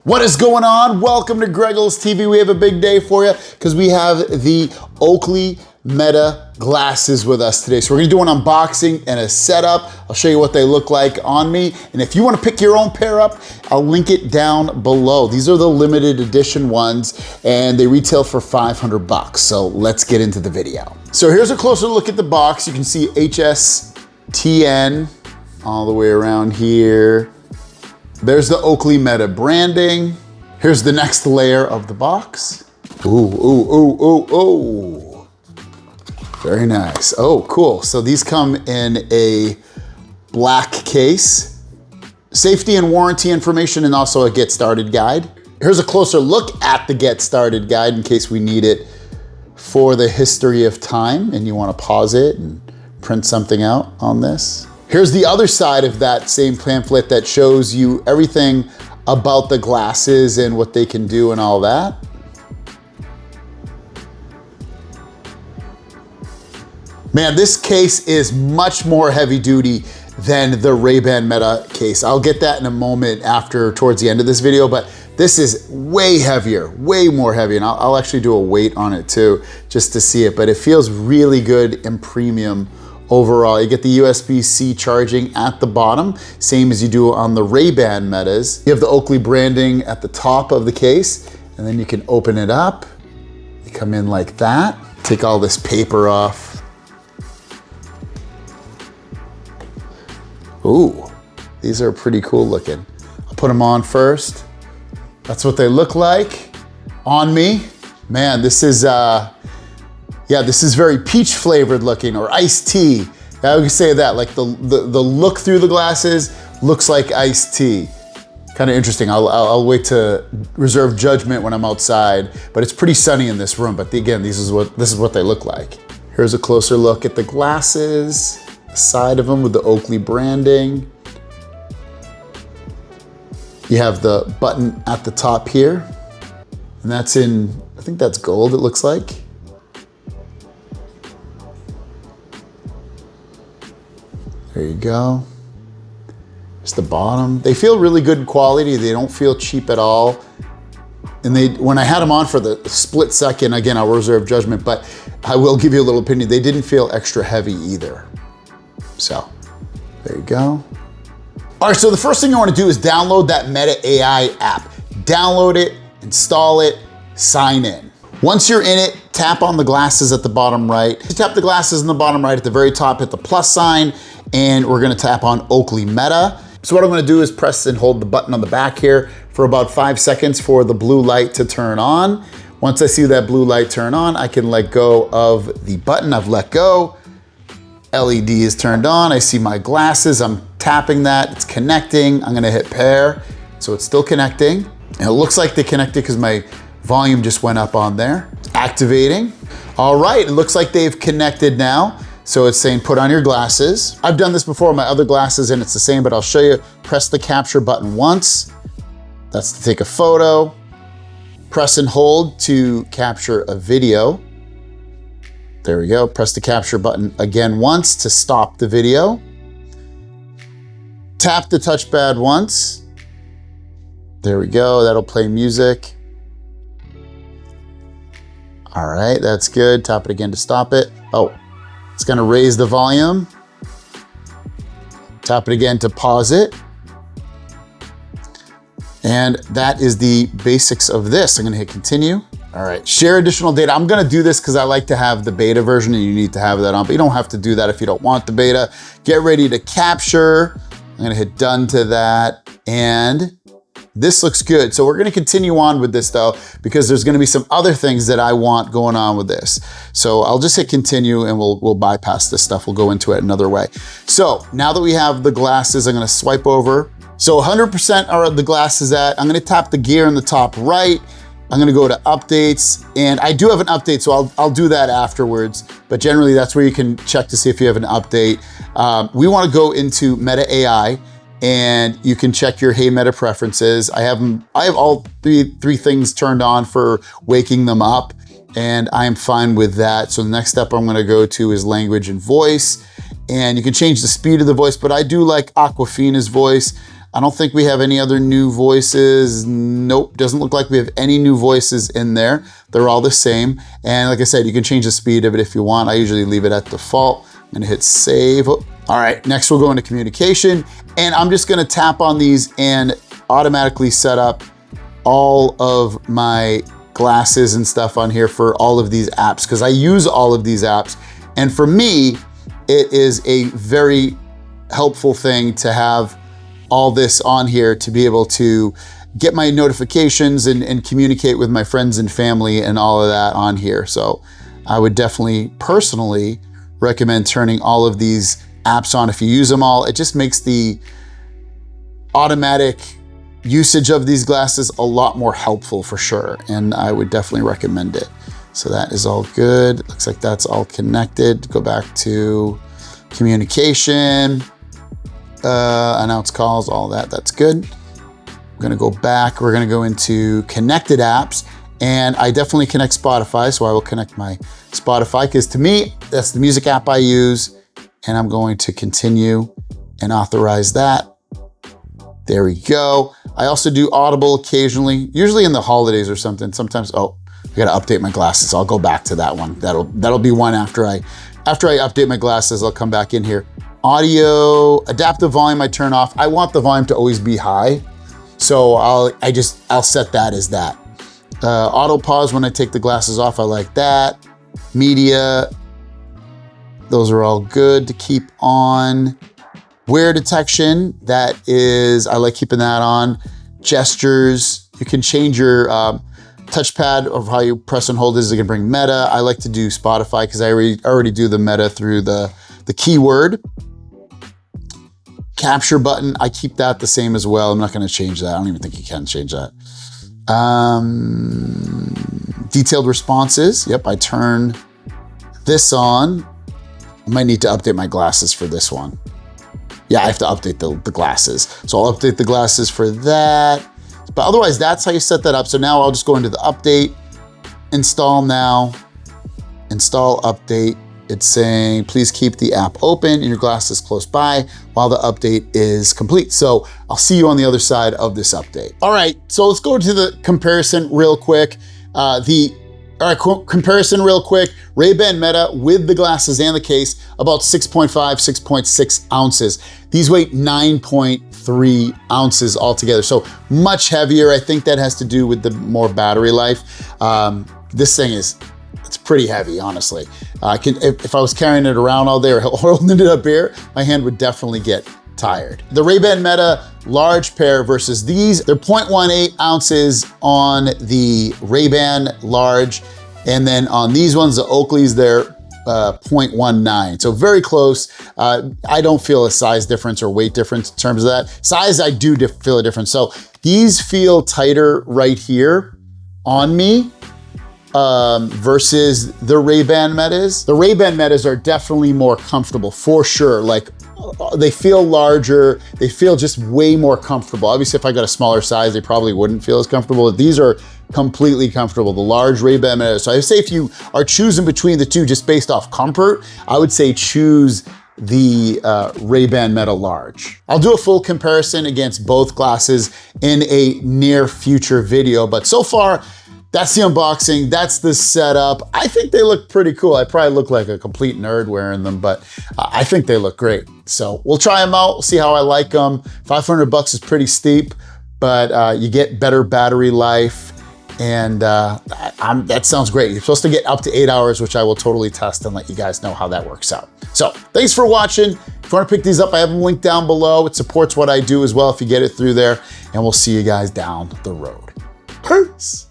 What is going on? Welcome to Greggles TV. We have a big day for you because we have the Oakley Meta glasses with us today. So we're gonna do an unboxing and a setup. I'll show you what they look like on me. And if you wanna pick your own pair up, I'll link it down below. These are the limited edition ones and they retail for 500 bucks. So let's get into the video. So here's a closer look at the box. You can see HSTN all the way around here. There's the Oakley Meta branding. Here's the next layer of the box. Ooh. Very nice. Oh, cool. So these come in a black case. Safety and warranty information and also a get started guide. Here's a closer look at the get started guide in case we need it for the history of time and you want to pause it and print something out on this. Here's the other side of that same pamphlet that shows you everything about the glasses and what they can do and all that. Man, this case is much more heavy duty than the Ray-Ban Meta case. I'll get that in a moment towards the end of this video, but this is way heavier, way more heavy. And I'll actually do a weight on it too, just to see it, but it feels really good and premium overall. You get the USB-C charging at the bottom, same as you do on the Ray-Ban Metas. You have the Oakley branding at the top of the case, and then you can open it up. They come in like that. Take all this paper off. Ooh, these are pretty cool looking. I'll put them on first. That's what they look like on me. Man, this is, yeah, this is very peach flavored looking, or iced tea. I would say that, like the look through the glasses looks like iced tea. Kind of interesting. I'll wait to reserve judgment when I'm outside, but it's pretty sunny in this room. But again, this is what they look like. Here's a closer look at the glasses, the side of them with the Oakley branding. You have the button at the top here, and that's in, I think that's gold, it looks like. There you go. It's the bottom. They feel really good quality. They don't feel cheap at all. And when I had them on for the split second, again, I'll reserve judgment, but I will give you a little opinion. They didn't feel extra heavy either. So there you go. All right, so the first thing I want to do is download that Meta AI app. Download it, install it, sign in. Once you're in it, tap on the glasses at the bottom right. You tap the glasses in the bottom right at the very top, hit the plus sign, and we're gonna tap on Oakley Meta. So what I'm gonna do is press and hold the button on the back here for about 5 seconds for the blue light to turn on. Once I see that blue light turn on, I can let go of the button. I've let go. LED is turned on. I see my glasses. I'm tapping that. It's connecting. I'm gonna hit pair. So it's still connecting. And it looks like they connected because my volume just went up on there. Activating. All right, it looks like they've connected now. So it's saying put on your glasses. I've done this before with my other glasses and it's the same, but I'll show you. Press the capture button once. That's to take a photo. Press and hold to capture a video. There we go. Press the capture button again once to stop the video. Tap the touchpad once. There we go. That'll play music. All right, that's good. Tap it again to stop it. Oh, it's gonna raise the volume. Tap it again to pause it. And that is the basics of this. I'm gonna hit continue. All right, share additional data. I'm gonna do this because I like to have the beta version and you need to have that on, but you don't have to do that if you don't want the beta. Get ready to capture. I'm gonna hit done to that, and this looks good. So we're gonna continue on with this though, because there's gonna be some other things that I want going on with this. So I'll just hit continue and we'll bypass this stuff. We'll go into it another way. So now that we have the glasses, I'm gonna swipe over. So 100% are the glasses at. I'm gonna tap the gear in the top right. I'm gonna go to updates, and I do have an update, so I'll do that afterwards. But generally that's where you can check to see if you have an update. We wanna go into Meta AI, and you can check your Hey Meta preferences. I have all three things turned on for waking them up, and I am fine with that. So the next step I'm gonna go to is language and voice, and you can change the speed of the voice, but I do like Aquafina's voice. I don't think we have any other new voices. Nope, doesn't look like we have any new voices in there. They're all the same. And like I said, you can change the speed of it if you want. I usually leave it at default. I'm gonna hit save. All right, next we'll go into communication. And I'm just gonna tap on these and automatically set up all of my glasses and stuff on here for all of these apps, because I use all of these apps. And for me, it is a very helpful thing to have all this on here to be able to get my notifications and communicate with my friends and family and all of that on here. So I would definitely personally recommend turning all of these apps on if you use them all. It just makes the automatic usage of these glasses a lot more helpful for sure. And I would definitely recommend it. So that is all good. Looks like that's all connected. Go back to communication, announce calls, all that, that's good. I'm gonna go back, we're gonna go into connected apps, and I definitely connect Spotify, so I will connect my Spotify, because to me, that's the music app I use, and I'm going to continue and authorize that. There we go. I also do Audible occasionally, usually in the holidays or something. Sometimes, oh, I gotta update my glasses. I'll go back to that one. That'll be one after I update my glasses, I'll come back in here. Audio, adaptive volume I turn off. I want the volume to always be high. So I'll set that as that. Auto pause when I take the glasses off, I like that. Media, those are all good to keep on. Wear detection, that is, I like keeping that on. Gestures, you can change your touchpad of how you press and hold this. You can bring meta. I like to do Spotify because I already do the meta through the keyword. Capture button, I keep that the same as well. I'm not gonna change that. I don't even think you can change that. Detailed responses, yep, I turn this on. I might need to update my glasses for this one. Yeah, I have to update the glasses. So I'll update the glasses for that. But otherwise, that's how you set that up. So now I'll just go into the update, install now, install update. It's saying, please keep the app open and your glasses close by while the update is complete. So I'll see you on the other side of this update. All right, so let's go to the comparison real quick. Comparison real quick. Ray-Ban Meta with the glasses and the case, about 6.5, 6.6 ounces. These weigh 9.3 ounces altogether, so much heavier. I think that has to do with the more battery life. This thing it's pretty heavy, honestly. If I was carrying it around all day or holding it up here, my hand would definitely get tired. The Ray-Ban Meta large pair versus these, they're 0.18 ounces on the Ray-Ban large, and then on these ones, the Oakleys, they're 0.19, so very close. I don't feel a size difference or weight difference in terms of that. Size, I do feel a difference. So these feel tighter right here on me versus the Ray-Ban Metas. The Ray-Ban Metas are definitely more comfortable for sure. Like, they feel larger, they feel just way more comfortable. Obviously, if I got a smaller size, they probably wouldn't feel as comfortable. These are completely comfortable, the large Ray-Ban Meta. So I would say if you are choosing between the two just based off comfort, I would say choose the Ray-Ban Meta large. I'll do a full comparison against both glasses in a near future video, but so far, that's the unboxing, that's the setup. I think they look pretty cool. I probably look like a complete nerd wearing them, but I think they look great. So we'll try them out, we'll see how I like them. 500 bucks is pretty steep, but you get better battery life, and that sounds great. You're supposed to get up to 8 hours, which I will totally test and let you guys know how that works out. So thanks for watching. If you wanna pick these up, I have them linked down below. It supports what I do as well if you get it through there, and we'll see you guys down the road. Peace.